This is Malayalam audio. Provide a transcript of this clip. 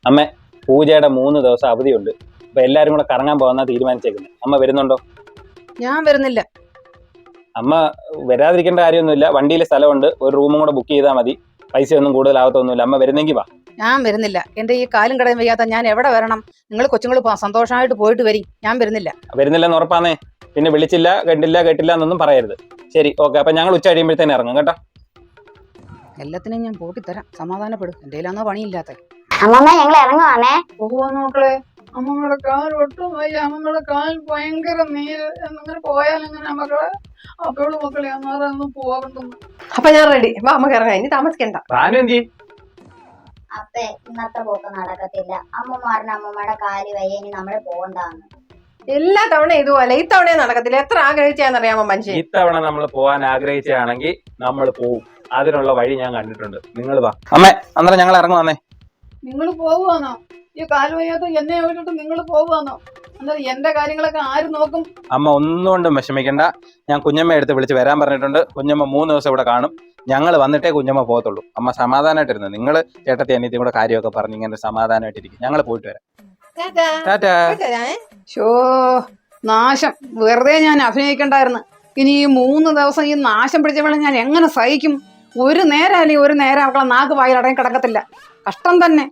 അമ്മ പൂജയുടെ 3 ദിവസം അവധിയുണ്ട്. അപ്പൊ എല്ലാരും കൂടെ കറങ്ങാൻ പോകാന്നാ തീരുമാനിച്ചേക്കുന്നത്. അമ്മ വരുന്നുണ്ടോ? ഞാൻ വരുന്നില്ല. അമ്മ വരാതിരിക്കേണ്ട കാര്യമൊന്നുമില്ല. വണ്ടിയിൽ സ്ഥലമുണ്ട്, ഒരു റൂമും കൂടെ ബുക്ക് ചെയ്താൽ മതി. പൈസ ഒന്നും കൂടുതലാവത്തൊന്നുമില്ല. അമ്മ വരുന്നെങ്കിൽ വാ. ഞാൻ വരുന്നില്ല. എന്റെ ഈ കാലും കടയും വയ്യാത്ത ഞാൻ എവിടെ വരണം? നിങ്ങൾ കൊച്ചുങ്ങൾ സന്തോഷമായിട്ട് പോയിട്ട് വരി. ഞാൻ വരുന്നില്ല. വരുന്നില്ലെന്ന് ഉറപ്പാന്നേ. പിന്നെ വിളിച്ചില്ല, കേട്ടില്ല എന്നൊന്നും പറയരുത്. ശരി, ഓക്കെ. അപ്പൊ ഞങ്ങൾ ഉച്ച കഴിയുമ്പോഴത്തേനെ ഇറങ്ങും കേട്ടോ. എല്ലാത്തിനും ഞാൻ പോക്കിത്തരാം. സമാധാനപ്പെടും. എന്റെ കയ്യിലാണോ പണിയില്ലാത്ത. അമ്മമ്മ ഞങ്ങൾ ഇറങ്ങുവാണേ. പോവാ മക്കളെ. അമ്മമ്മയുടെ കാൽ ഒട്ടും വയ്യ. അമ്മമ്മയുടെ കാൽ ഭയങ്കര നീര്. എന്നിങ്ങനെ പോയാലെങ്ങനെ മക്കളെ? അപ്പോഴും മക്കളെ അന്നേരം പോകണ്ടെന്ന്. അപ്പൊ ഞാൻ റെഡി. വാ നമുക്ക് ഇറങ്ങാം. ഇനി താമസിക്കണ്ട. അപ്പേ ഇന്നത്തെ പോക്ക് നടക്കത്തില്ല. അമ്മമാറിന് അമ്മമ്മയുടെ കാല് വയ്യ, ഇനി നമ്മള് പോകണ്ടാന്ന്. എല്ലാ തവണ ഇതുപോലെ. ഇത്തവണ നടക്കത്തില്ല. എത്ര ആഗ്രഹിച്ചാന്നറിയാമോ മനുഷ്യൻ? ഇത്തവണ നമ്മൾ പോകാൻ ആഗ്രഹിച്ചാണെങ്കിൽ നമ്മൾ പോവും. അതിനുള്ള വഴി ഞാൻ കണ്ടിട്ടുണ്ട്. നിങ്ങൾ വാ അമ്മേ. അന്നേരം ഞങ്ങൾ ഇറങ്ങുവാന്നേ. നിങ്ങൾ പോവുകയാണോ? ഈ കാല് വയ്യാത്ത എന്നെ വിട്ടിട്ട് നിങ്ങൾ പോവുകയാണോ? അന്നേരം എന്റെ കാര്യങ്ങളൊക്കെ ആര് നോക്കും? അമ്മ ഒന്നുകൊണ്ടും വിഷമിക്കണ്ട. ഞാൻ കുഞ്ഞമ്മ എടുത്ത് വിളിച്ച് വരാൻ പറഞ്ഞിട്ടുണ്ട്. കുഞ്ഞമ്മ 3 ദിവസം ഇവിടെ കാണും. ഞങ്ങൾ വന്നിട്ടേ കുഞ്ഞമ്മ പോകത്തുള്ളൂ. അമ്മ സമാധാനമായിട്ടിരുന്നു. നിങ്ങൾ ചേട്ടത്തി അനിയത്തിയും കൂടെ കാര്യമൊക്കെ പറഞ്ഞ് ഇങ്ങനെ സമാധാനമായിട്ടിരിക്കും. ഞങ്ങൾ പോയിട്ട് വരാം. ടാറ്റാ. ഷോ നാശം. വെറുതെ ഞാൻ അഭിനയിക്കണ്ടായിരുന്നു. ഇനി ഈ 3 ദിവസം ഈ നാശം പിടിച്ചവളെ ഞാൻ എങ്ങനെ സഹിക്കും? ഒരു നേരം അല്ലെങ്കിൽ ഒരു നേരം അവളെ നാക്ക് വായിൽ അടങ്ങി കിടക്കത്തില്ല. കഷ്ടം തന്നെ.